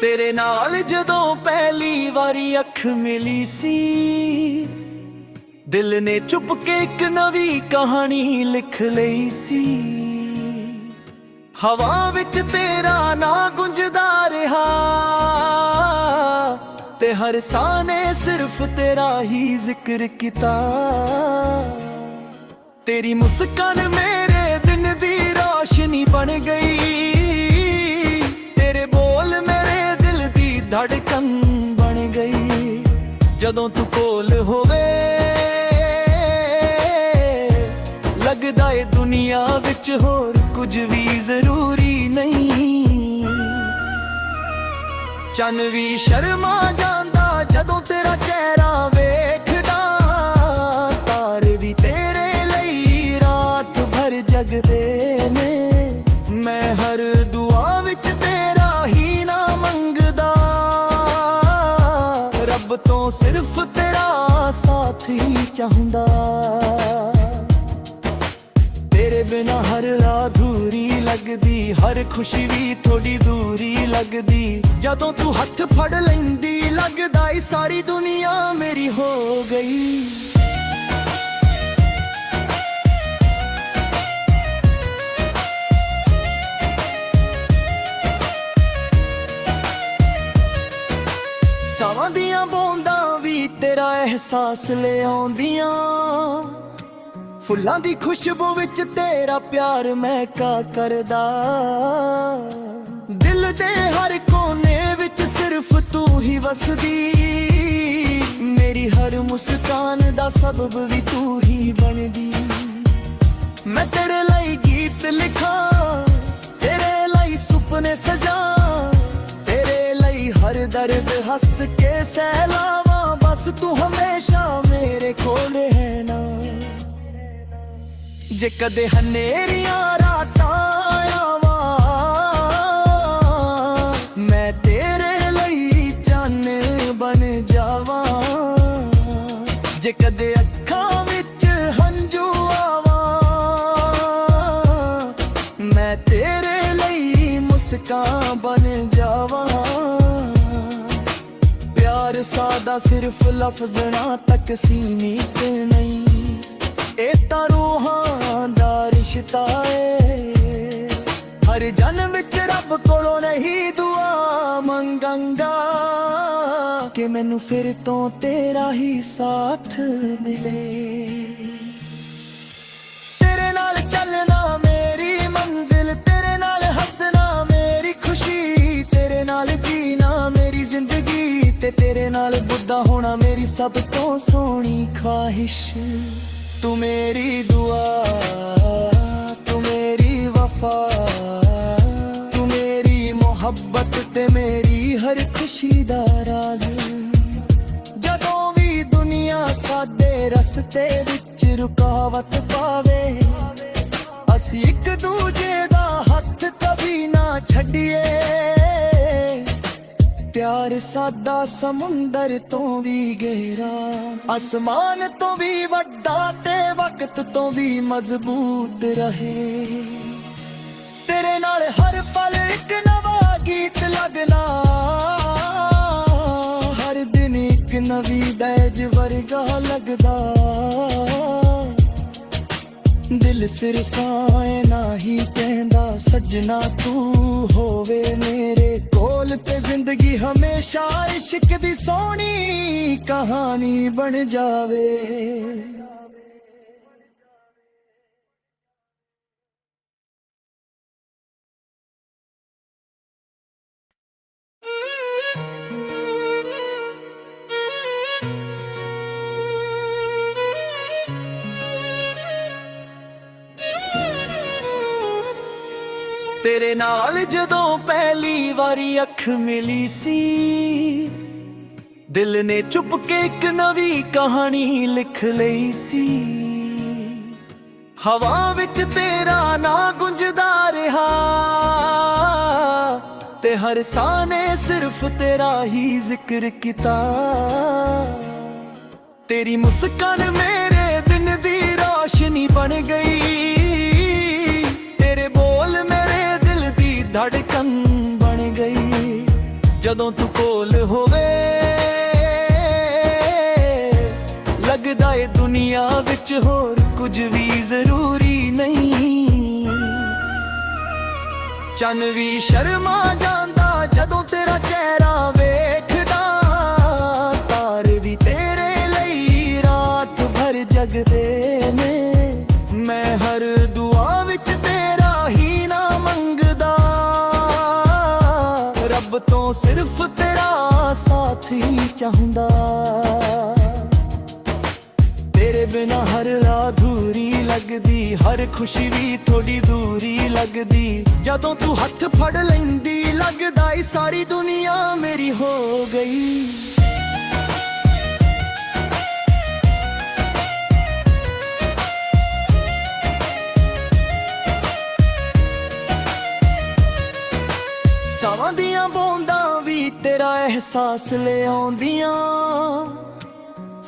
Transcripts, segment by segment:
तेरे नाल जदों पहली वारी अख मिली सी, दिल ने चुप के एक नवी कहानी लिख लई सी। हवा विच तेरा ना गुंजदा रहा ते हर साह ने सिर्फ तेरा ही जिक्र किता। तेरी मुस्कान मेरे दिन दी रोशनी बन गई, तेरे बोल मेरे दिल दी धड़कन बन गई। जदों तू कोल होवे लगदा ए दुनिया विच होर कुछ भी जरूरी नहीं। चन भी शर्मा जांदा जदों तेरा चेहरा वेखदा, तारे भी तेरे लई रात भर जगदे ने। मैं हर दुआ विच तेरा ही ना मंगदा, रब तो सिर्फ तेरा साथ ही चाहुंदा। तेरे बिना हर रात अधूरी लगदी, हर खुशी भी थोड़ी दूरी लगदी। जदों तू हथ फड़ लैंदी लगदा ई सारी दुनिया मेरी हो गई। सावां दियां बूंदां भी तेरा एहसास ले आउंदियां, फुल्लां दी खुशबू विच तेरा प्यार महका करदा। दिल दे हर कोने विच सिर्फ तू ही वसदी, मेरी हर मुस्कान दा सबब भी तू ही बनदी। मैं तेरे लई गीत लिखा, तेरे लई सुपने सजा, तेरे लई हर दर्द हंस के सहलावा। बस तू हमेशा मेरे कोल है ना। जे कदे हनेरियां रातां आवा, मैं तेरे लई चन्न बन जावां। जे कदे अखां विच हंझू आवा, मैं तेरे लई मुस्कान बन जावां। प्यार सादा सिर्फ लफ्ज़ां तक सीमित नहीं, ए तां रूहां दा रिश्ता है। हर जन्म विच रब कोलों नहीं दुआ मंगांगा कि मैनू फिर तो तेरा ही साथ मिले। तेरे नाल चलना मेरी मंजिल, तेरे नाल हंसना मेरी खुशी, तेरे नाल जीना मेरी जिंदगी, ते तेरे नाल बुद्धा होना मेरी सब तो सोहनी ख्वाहिश। तू मेरी दुआ, तू मेरी वफा, तू मेरी मोहब्बत ते मेरी हर खुशी दा राज। जदों भी दुनिया साडे रस्ते विच रुकावट पावे, असी एक दूजे दा हथ कभी ना छड्डिए। प्यार सादा समुंदर तो भी गहरा, आसमान तो भी वड्डा, ते वक्त तो भी मजबूत रहे। तेरे नाल हर पल एक नवा गीत लगना, हर दिन एक नवी दैज वर्गा लगदा। दिल सिर्फ आए ना ही कहंदा, सजना तू होवे मेरे कोल, ते जिंदगी हमेशा इश्क दी सोहनी कहानी बन जावे। तेरे नाल जदों पहली वारी अख मिली सी, दिल ने चुप के एक नवी कहानी लिख लई सी। हवा विच तेरा ना गुंजदा रहा ते हर साह ने सिर्फ तेरा ही जिक्र किता। तेरी मुस्कान मेरे दिन दी रोशनी बन गई, तेरे बोल मेरे दिल दी धड़कन बन गई। ਜਦੋਂ ਤੂੰ ਕੋਲ ਹੋਵੇ ਲੱਗਦਾ ਏ ਦੁਨੀਆ ਵਿੱਚ ਹੋਰ ਕੁਝ ਵੀ ਜ਼ਰੂਰੀ ਨਹੀਂ। ਚੰਨ ਵੀ ਸ਼ਰਮਾ ਜਾਂਦਾ ਜਦੋਂ ਤੇਰਾ ਚਿਹਰਾ ਵੇਖਦਾ, ਤਾਰੇ ਵੀ ਤੇਰੇ ਲਈ ਰਾਤ ਭਰ ਜਗਦੇ ਨੇ। ਮੈਂ ਹਰ ਦੁਆ ਵਿੱਚ ਤੇਰਾ ਹੀ ਨਾ ਮੰਗਦਾ, ਰੱਬ ਤੋਂ ਸਿਰਫ ਤੇਰਾ ਸਾਥ ਹੀ ਚਾਹੁੰਦਾ। ਤੇਰੇ ਬਿਨਾ ਹਰ ਰਾਤ ਅਧੂਰੀ ਲੱਗਦੀ, ਹਰ ਖੁਸ਼ੀ ਵੀ ਥੋੜੀ ਦੂਰੀ ਲੱਗਦੀ। ਜਦੋਂ ਤੂੰ ਹੱਥ ਫੜ ਲੈਂਦੀ ਲੱਗਦਾ ਈ ਸਾਰੀ ਦੁਨੀਆ ਮੇਰੀ ਹੋ ਗਈ। ਸਾਵਾਂ ਦੀਆਂ ਬੂੰਦਾਂ ਵੀ ਤੇਰਾ ਅਹਿਸਾਸ ਲੈ ਆਉਂਦੀਆਂ,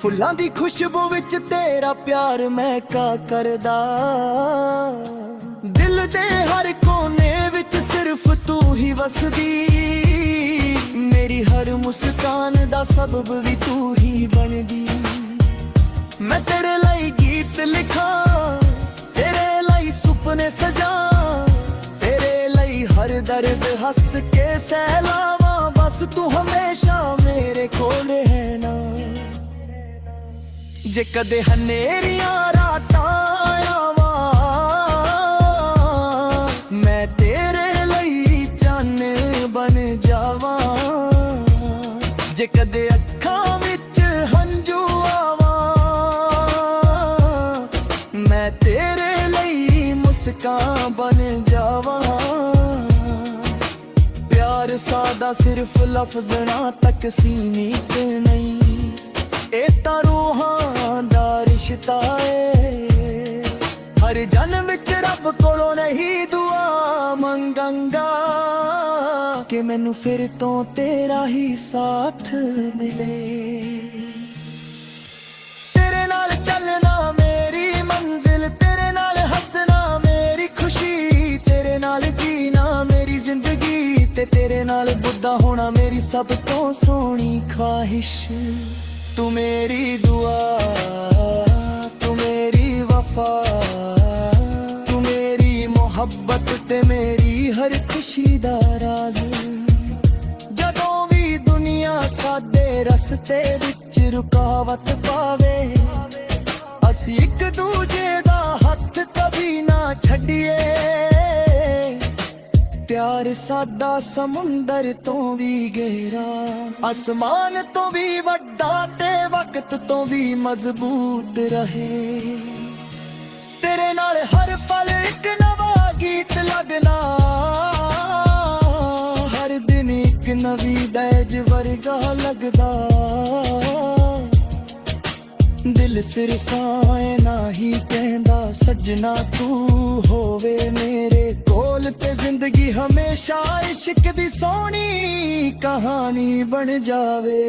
ਫੁੱਲਾਂ ਦੀ ਖੁਸ਼ਬੂ ਵਿੱਚ ਤੇਰਾ ਪਿਆਰ ਮਹਿਕਾ ਕਰਦਾ। ਦਿਲ ਦੇ ਹਰ ਕੋਨੇ ਵਿੱਚ ਸਿਰਫ ਤੂੰ ਹੀ ਵਸਦੀ, ਮੇਰੀ ਹਰ ਮੁਸਕਾਨ ਦਾ ਸਬਬ ਵੀ ਤੂੰ ਹੀ ਬਣਦੀ। ਮੈਂ ਤੇਰੇ ਲਈ ਗੀਤ ਲਿਖਾਂ, ਤੇਰੇ ਲਈ ਸੁਪਨੇ ਸਜਾਂ, ਤੇਰੇ ਲਈ ਹਰ ਦਰਦ ਹੱਸ ਕੇ ਸਹਿਲਾਵਾਂ। ਬਸ ਤੂੰ ਹਮੇਸ਼ਾ ਮੇਰੇ ਕੋਲ ਹੈ ਨਾ। ਜੇ ਕਦੇ ਹਨੇਰੀਆਂ ਰਾਤਾਂ ਆਵਾਂ, ਮੈਂ ਤੇਰੇ ਲਈ ਚੰਨ ਬਣ ਜਾਵਾਂ। ਜੇ ਕਦੇ ਅੱਖਾਂ ਵਿੱਚ ਹੰਝੂ ਆਵਾਂ, ਮੈਂ ਤੇਰੇ ਲਈ ਮੁਸਕਾਨ ਬਣ ਜਾਵਾਂ। ਪਿਆਰ ਸਾਦਾ ਸਿਰਫ ਲਫ਼ਜ਼ਾਂ ਤੱਕ ਸੀਮਿਤ ਨਹੀਂ, ਇਹ ਤਾਂ ਰੂਹਾਂ ਦਾ ਰਿਸ਼ਤਾ ਏ। ਹਰ ਜਨਮ ਵਿੱਚ ਰੱਬ ਕੋਲੋਂ ਨਹੀਂ ਦੁਆ ਮੰਗਾਂਗਾ ਕਿ ਮੈਨੂੰ ਫਿਰ ਤੋਂ ਤੇਰਾ ਹੀ ਸਾਥ ਮਿਲੇ। ਤੇਰੇ ਨਾਲ ਚੱਲਣਾ ਮੇਰੀ ਮੰਜ਼ਿਲ, ਤੇਰੇ ਨਾਲ ਹੱਸਣਾ ਮੇਰੀ ਖੁਸ਼ੀ, ਤੇਰੇ ਨਾਲ ਜੀਣਾ ਮੇਰੀ ਜ਼ਿੰਦਗੀ, ਤੇ ਤੇਰੇ ਨਾਲ ਬੁੱਢਾ ਹੋਣਾ ਮੇਰੀ ਸਭ ਤੋਂ ਸੋਹਣੀ ख्वाहिश। तू मेरी दुआ, तू मेरी वफा, तू मेरी मोहब्बत ते मेरी हर खुशी दा राज। जदों भी दुनिया साडे रस्ते विच रुकावट पावे, असी एक दूजे दा हथ कभी ना छड्डिए। प्यार सादा समुंदर तो भी गहरा, आसमान तो भी वड्डा, ते वक्त तो भी मजबूत रहे। तेरे नाल हर पल एक नवा गीत लगना, हर दिन एक नवी दैज वर्गा लगदा। दिल सिर्फ आए ना ही कहंदा, सजना तू होवे मेरे कोल, ते जिंदगी हमेशा इश्क दी सोहनी कहानी बन जावे।